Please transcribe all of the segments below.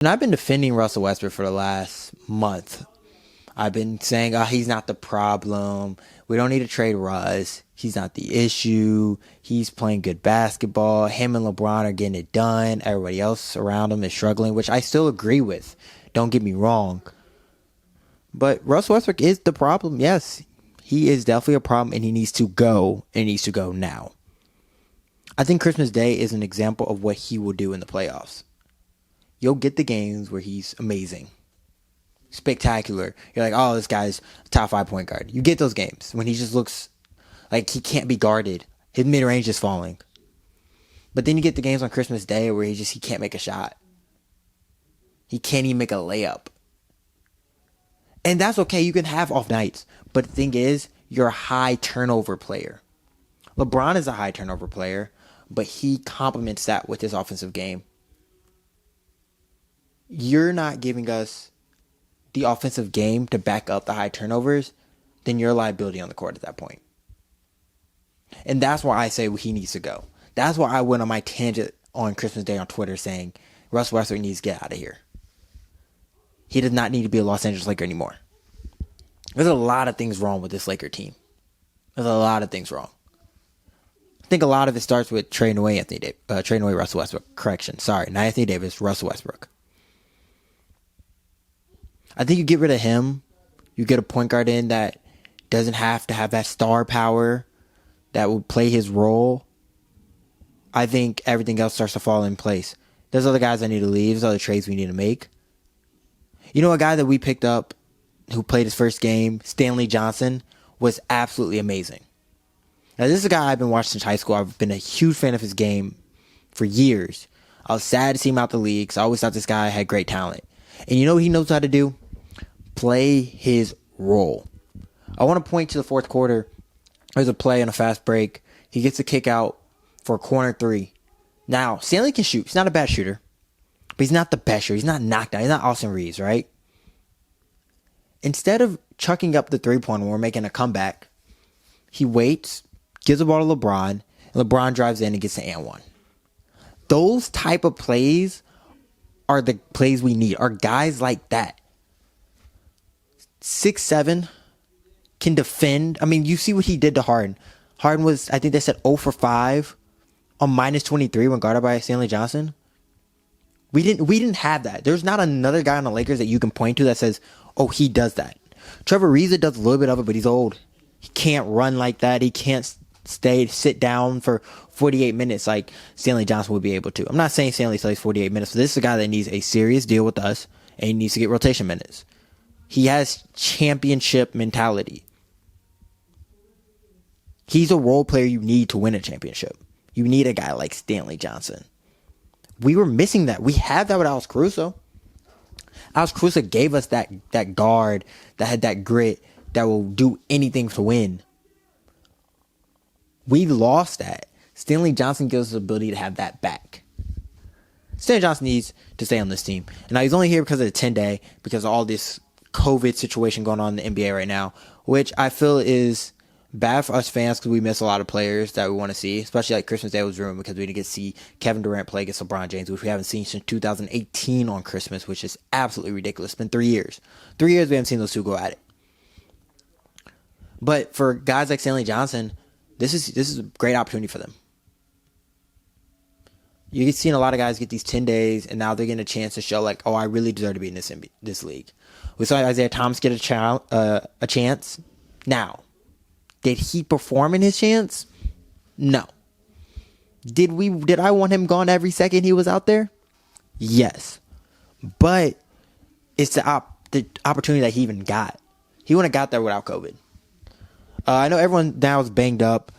And I've been defending Russell Westbrook for the last month. I've been saying, oh, he's not the problem. We don't need to trade Russ. He's not the issue. He's playing good basketball. Him and LeBron are getting it done. Everybody else around him is struggling, which I still agree with. Don't get me wrong. But Russell Westbrook is the problem. Yes, he is definitely a problem, and he needs to go, and he needs to go now. I think Christmas Day is an example of what he will do in the playoffs. You'll get the games where he's amazing, spectacular. You're like, oh, this guy's top 5 point guard. You get those games when he just looks like he can't be guarded. His mid-range is falling. But then you get the games on Christmas Day where he can't make a shot. He can't even make a layup. And that's okay. You can have off nights. But the thing is, you're a high turnover player. LeBron is a high turnover player, but he complements that with his offensive game. You're not giving us the offensive game to back up the high turnovers, then you're a liability on the court at that point. And that's why I say he needs to go. That's why I went on my tangent on Christmas Day on Twitter saying Russell Westbrook needs to get out of here. He does not need to be a Los Angeles Laker anymore. There's a lot of things wrong with this Laker team. There's a lot of things wrong. I think a lot of it starts with trading away Russell Westbrook. Correction, sorry, not Anthony Davis, Russell Westbrook. I think you get rid of him, you get a point guard in that doesn't have to have that star power, that will play his role. I think everything else starts to fall in place. There's other guys that need to leave. There's other trades we need to make. You know, a guy that we picked up who played his first game, Stanley Johnson, was absolutely amazing. Now, this is a guy I've been watching since high school. I've been a huge fan of his game for years. I was sad to see him out the league because I always thought this guy had great talent. And you know what he knows how to do? Play his role. I want to point to the fourth quarter. There's a play on a fast break. He gets a kick out for a corner three. Now, Stanley can shoot. He's not a bad shooter. But he's not the best shooter. He's not knocked out. He's not Austin Reeves, right? Instead of chucking up the three-pointer or making a comeback, he waits, gives the ball to LeBron, and LeBron drives in and gets the and one. Those type of plays are the plays we need, are guys like that. 6'7", can defend. I mean, you see what he did to Harden. Harden was, I think they said 0 for 5 on -23 when guarded by Stanley Johnson. We didn't have that. There's not another guy on the Lakers that you can point to that says, oh, he does that. Trevor Ariza does a little bit of it, but he's old. He can't run like that. He can't sit down for 48 minutes like Stanley Johnson would be able to. I'm not saying Stanley plays 48 minutes, but this is a guy that needs a serious deal with us, and he needs to get rotation minutes. He has championship mentality. He's a role player you need to win a championship. You need a guy like Stanley Johnson. We were missing that. We had that with Alex Caruso. Alex Caruso gave us that guard that had that grit that will do anything to win. We lost that. Stanley Johnson gives us the ability to have that back. Stanley Johnson needs to stay on this team. And now he's only here because of the 10-day, because of all this COVID situation going on in the NBA right now, which I feel is bad for us fans because we miss a lot of players that we want to see, especially like Christmas Day was ruined because we didn't get to see Kevin Durant play against LeBron James, which we haven't seen since 2018 on Christmas, which is absolutely ridiculous. It's been 3 years. 3 years we haven't seen those two go at it. But for guys like Stanley Johnson, this is a great opportunity for them. You've seen a lot of guys get these 10 days, and now they're getting a chance to show, like, oh, I really deserve to be in this league. We saw Isaiah Thomas get a chance. Now, did he perform in his chance? No. Did I want him gone every second he was out there? Yes. But it's the opportunity that he even got. He wouldn't have got there without COVID. I know everyone now is banged up.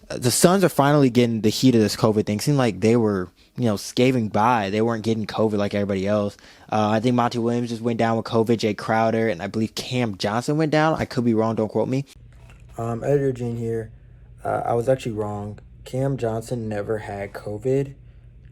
The Suns are finally getting the heat of this COVID thing. It seemed like they were, scaving by. They weren't getting COVID like everybody else. I think Monty Williams just went down with COVID. Jay Crowder and I believe Cam Johnson went down. I could be wrong. Don't quote me. Editor Gene here. I was actually wrong. Cam Johnson never had COVID.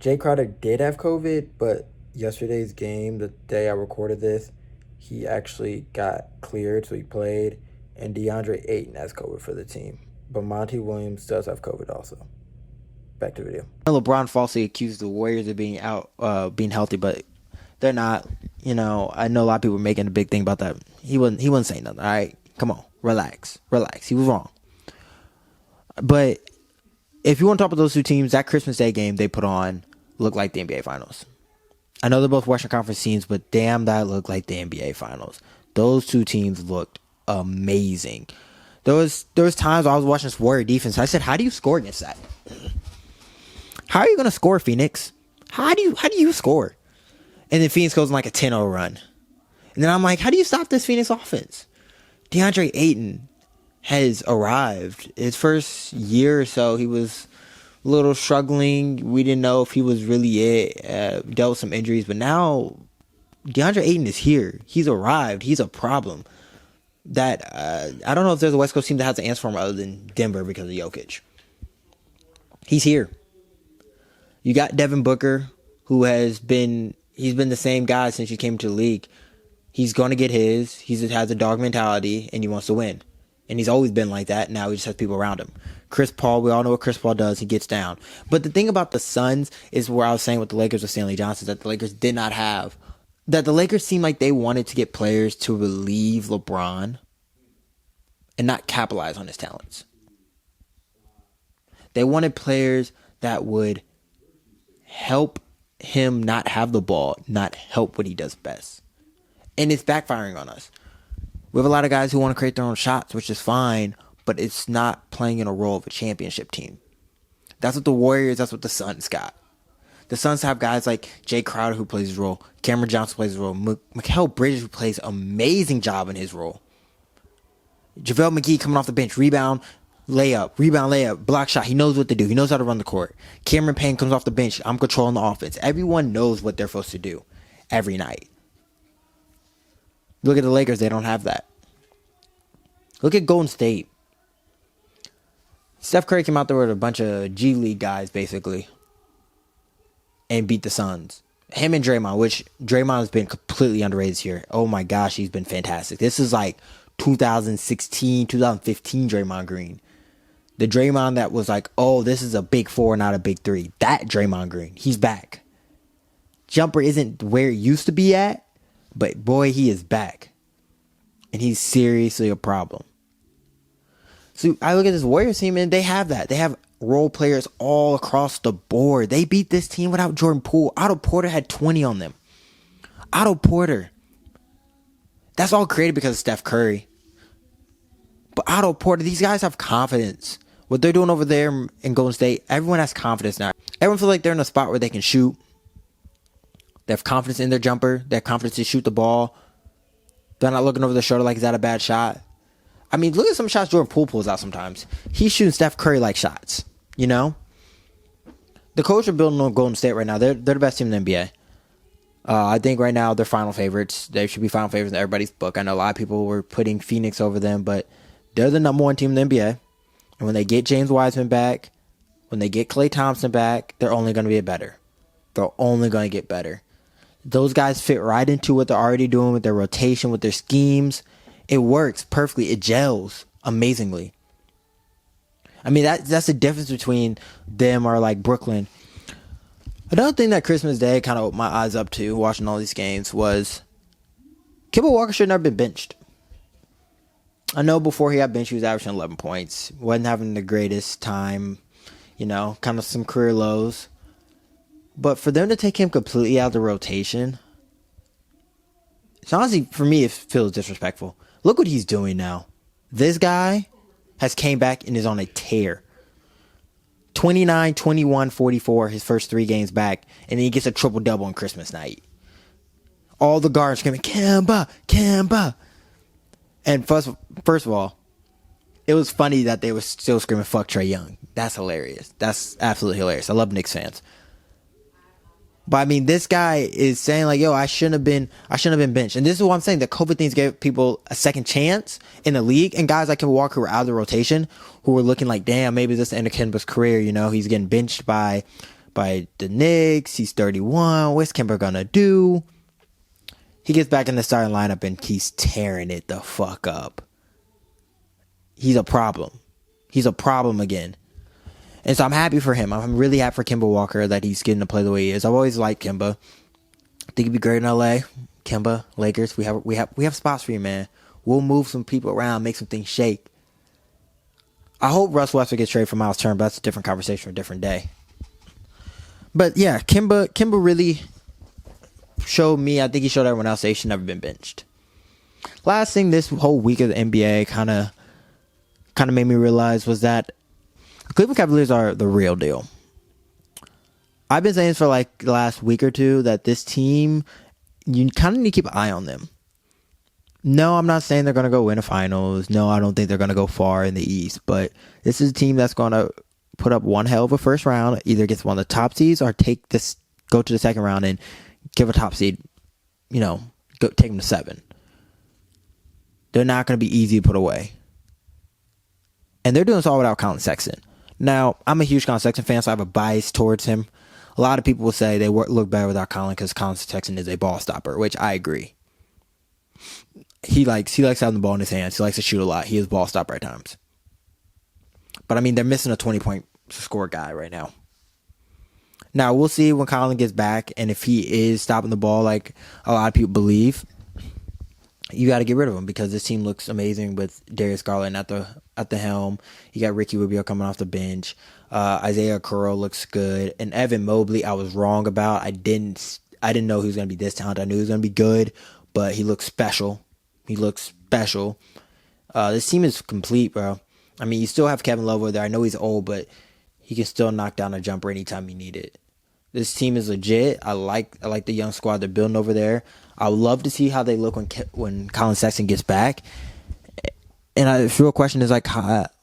Jay Crowder did have COVID, but yesterday's game, the day I recorded this, he actually got cleared, so he played. And DeAndre Ayton has COVID for the team. But Monty Williams does have COVID also. Back to the video. LeBron falsely accused the Warriors of being healthy, but They're not. I know a lot of people were making a big thing about that. He wasn't saying nothing. All right, come on, relax. He was wrong. But if you want to talk about those two teams, that Christmas Day game they put on looked like the NBA Finals. I know they're both Western Conference teams, but damn, that looked like the NBA Finals. Those two teams looked amazing. There was times I was watching this Warrior defense. I said, how do you score against that? How are you going to score, Phoenix? How do you score? And then Phoenix goes on like a 10-0 run. And then I'm like, how do you stop this Phoenix offense? DeAndre Ayton has arrived. His first year or so, he was a little struggling. We didn't know if he was really it. Dealt with some injuries. But now, DeAndre Ayton is here. He's arrived. He's a problem. That I don't know if there's a West Coast team that has an answer for him other than Denver because of Jokic. He's here. You got Devin Booker, who he's been the same guy since he came to the league. He's going to get his. He has a dog mentality, and he wants to win. And he's always been like that. Now he just has people around him. Chris Paul, we all know what Chris Paul does. He gets down. But the thing about the Suns is where I was saying with the Lakers with Stanley Johnson, that the Lakers did not have. That the Lakers seemed like they wanted to get players to relieve LeBron and not capitalize on his talents. They wanted players that would help him not have the ball, not help what he does best. And it's backfiring on us. We have a lot of guys who want to create their own shots, which is fine, but it's not playing in a role of a championship team. That's what the Warriors, that's what the Suns got. The Suns have guys like Jay Crowder who plays his role, Cameron Johnson plays his role, Mikal Bridges who plays an amazing job in his role. JaVale McGee coming off the bench, rebound, layup, block shot. He knows what to do. He knows how to run the court. Cameron Payne comes off the bench. I'm controlling the offense. Everyone knows what they're supposed to do every night. Look at the Lakers. They don't have that. Look at Golden State. Steph Curry came out there with a bunch of G League guys, basically, and beat the Suns. Him and Draymond, which Draymond has been completely underrated here. Oh my gosh, he's been fantastic. This is like 2016, 2015 Draymond Green. The Draymond that was like, oh, this is a big four, not a big three. That Draymond Green, he's back. Jumper isn't where it used to be at, but boy, he is back. And he's seriously a problem. So I look at this Warriors team and they have that. They have role players all across the board. They beat this team without Jordan Poole. Otto Porter had 20 on them. Otto Porter. That's all created because of Steph Curry. But Otto Porter, these guys have confidence. What they're doing over there in Golden State, everyone has confidence now. Everyone feels like they're in a spot where they can shoot. They have confidence in their jumper. They have confidence to shoot the ball. They're not looking over their shoulder like, is that a bad shot? I mean, look at some shots Jordan Poole pulls out sometimes. He's shooting Steph Curry-like shots, you know? The coach are building on Golden State right now. They're the best team in the NBA. I think right now they're final favorites. They should be final favorites in everybody's book. I know a lot of people were putting Phoenix over them, but they're the number one team in the NBA. And when they get James Wiseman back, when they get Klay Thompson back, they're only going to get better. They're only going to get better. Those guys fit right into what they're already doing with their rotation, with their schemes. It works perfectly. It gels amazingly. I mean, that's the difference between them or like Brooklyn. Another thing that Christmas Day kind of opened my eyes up to watching all these games was Kemba Walker should never been benched. I know before he got benched, he was averaging 11 points. Wasn't having the greatest time, kind of some career lows. But for them to take him completely out of the rotation, it's honestly, for me, it feels disrespectful. Look what he's doing now. This guy has came back and is on a tear. 29, 21, 44, his first 3 games back. And then he gets a triple-double on Christmas night. All the guards screaming, Kemba, Kemba. And first of all, it was funny that they were still screaming, fuck Trae Young. That's hilarious. That's absolutely hilarious. I love Knicks fans. But I mean, this guy is saying like, yo, I shouldn't have been benched. And this is what I'm saying. The COVID things gave people a second chance in the league. And guys like Kemba Walker who were out of the rotation, who were looking like, damn, maybe this is the end of Kemba's career. He's getting benched by the Knicks. He's 31. What's Kemba gonna do? He gets back in the starting lineup and he's tearing it the fuck up. He's a problem. He's a problem again. And so I'm happy for him. I'm really happy for Kemba Walker that he's getting to play the way he is. I've always liked Kemba. Think he'd be great in LA. Kemba, Lakers, we have spots for you, man. We'll move some people around, make some things shake. I hope Russ Westbrook gets traded for Miles Turner, but that's a different conversation for a different day. But yeah, Kemba really showed me, I think he showed everyone else that he should never been benched. Last thing this whole week of the NBA kind of made me realize was that the Cleveland Cavaliers are the real deal. I've been saying this for like the last week or two that this team, you kind of need to keep an eye on them. No, I'm not saying they're going to go win a finals. No, I don't think they're going to go far in the East. But this is a team that's going to put up one hell of a first round, either gets one of the top seeds or go to the second round and give a top seed, take them to 7. They're not going to be easy to put away. And they're doing this all without Collin Sexton. Now, I'm a huge Collin Sexton fan, so I have a bias towards him. A lot of people will say they look better without Collin because Collin Sexton is a ball stopper, which I agree. He likes having the ball in his hands. He likes to shoot a lot. He is ball stopper at times. But, I mean, they're missing a 20-point score guy right now. Now, we'll see when Collin gets back, and if he is stopping the ball like a lot of people believe, you got to get rid of him because this team looks amazing with Darius Garland at the helm. You got Ricky Rubio coming off the bench. Isaiah Okoro looks good. And Evan Mobley, I was wrong about. I didn't know he was going to be this talented. I knew he was going to be good, but he looks special. This team is complete, bro. I mean, you still have Kevin Love over there. I know he's old, but he can still knock down a jumper anytime you need it. This team is legit. I like the young squad they're building over there. I would love to see how they look when Collin Sexton gets back. And the real question is,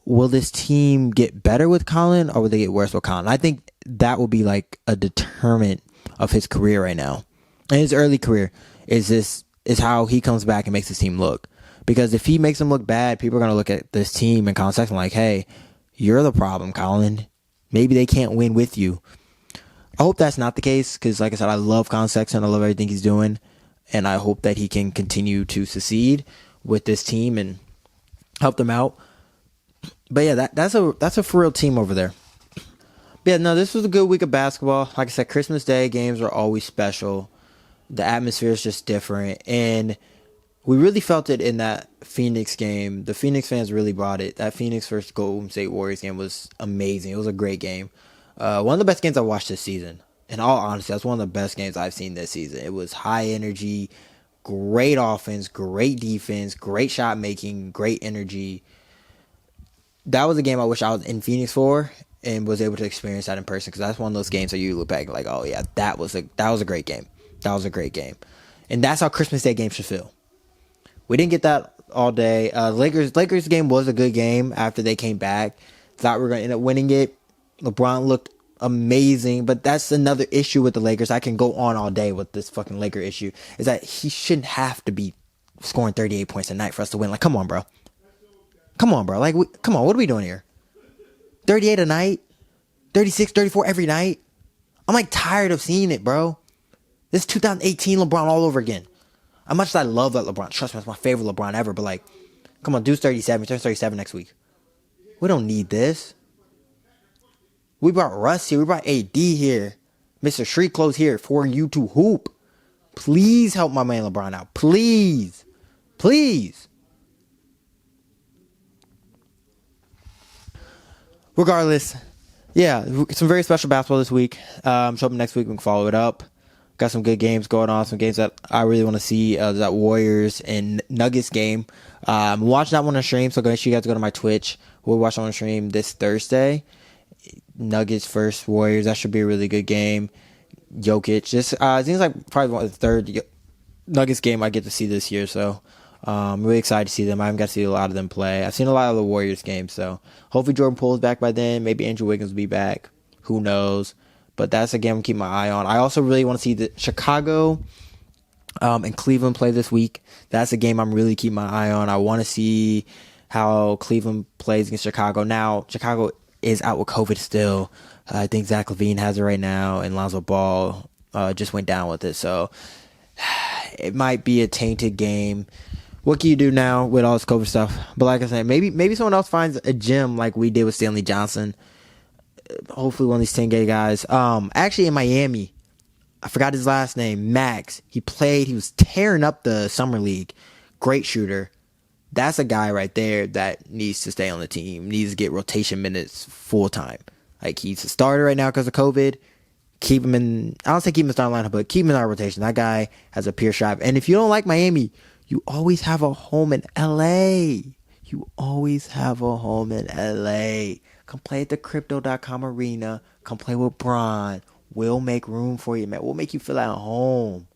will this team get better with Collin or will they get worse with Collin? I think that will be like a determinant of his career right now. In his early career, is how he comes back and makes his team look. Because if he makes them look bad, people are going to look at this team and Collin Sexton like, hey, you're the problem, Collin. Maybe they can't win with you. I hope that's not the case because, like I said, I love Collin Sexton. I love everything he's doing. And I hope that he can continue to succeed with this team and help them out. But yeah, that's a for real team over there. But yeah, no, this was a good week of basketball. Like I said, Christmas Day games are always special. The atmosphere is just different. And we really felt it in that Phoenix game. The Phoenix fans really brought it. That Phoenix versus Golden State Warriors game was amazing. It was a great game. One of the best games I watched this season. In all honesty, that's one of the best games I've seen this season. It was high energy, great offense, great defense, great shot making, great energy. That was a game I wish I was in Phoenix for and was able to experience that in person because that's one of those games that you look back like, oh yeah, that was a great game. That was a great game. And that's how Christmas Day games should feel. We didn't get that all day. Lakers game was a good game after they came back. Thought we were going to end up winning it. LeBron looked amazing, but that's another issue with the Lakers. I can go on all day with this fucking Laker issue. Is that he shouldn't have to be scoring 38 points a night for us to win. Like, come on, bro. Like, come on. What are we doing here? 38 a night? 36, 34 every night? I'm like tired of seeing it, bro. This is 2018 LeBron all over again. As much as I love that LeBron, trust me, that's my favorite LeBron ever, but like, come on, dude's 37, he turns 37 next week. We don't need this. We brought Russ here, we brought AD here. Mr. Street Clothes here for you to hoop. Please help my man LeBron out. Please. Regardless, yeah, some very special basketball this week. So next week we can follow it up. Got some good games going on, some games that I really want to see. That Warriors and Nuggets game. I'm watching that one on stream, so make sure you guys go to my Twitch. We'll watch on stream this Thursday. Nuggets versus Warriors. That should be a really good game. Jokic. It seems like probably the third Nuggets game I get to see this year, so I'm really excited to see them. I haven't got to see a lot of them play. I've seen a lot of the Warriors games, so hopefully Jordan Poole's back by then. Maybe Andrew Wiggins will be back. Who knows? But that's a game I'm keeping my eye on. I also really want to see the Chicago and Cleveland play this week. That's a game I'm really keeping my eye on. I want to see how Cleveland plays against Chicago. Now, Chicago is out with COVID still. I think Zach LaVine has it right now, and Lonzo Ball just went down with it. So it might be a tainted game. What can you do now with all this COVID stuff? But like I said, maybe someone else finds a gym like we did with Stanley Johnson. Hopefully one of these 10 gay guys. Actually in Miami, I forgot his last name, Max. He was tearing up the summer league. Great shooter. That's a guy right there that needs to stay on the team, needs to get rotation minutes full time. Like, he's a starter right now because of COVID. Keep him in, I don't say keep him in starting lineup, but keep him in our rotation. That guy has a pure shot. And if you don't like Miami, you always have a home in LA. You always have a home in LA. Come play at the Crypto.com arena. Come play with Bron. We'll make room for you, man. We'll make you feel at home.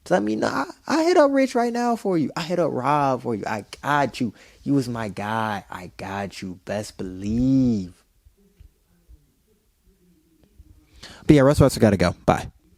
So, I mean, I hit up Rich right now for you. I hit up Rob for you. I got you. You was my guy. I got you. Best believe. But yeah, Russ Westbrook got to go. Bye.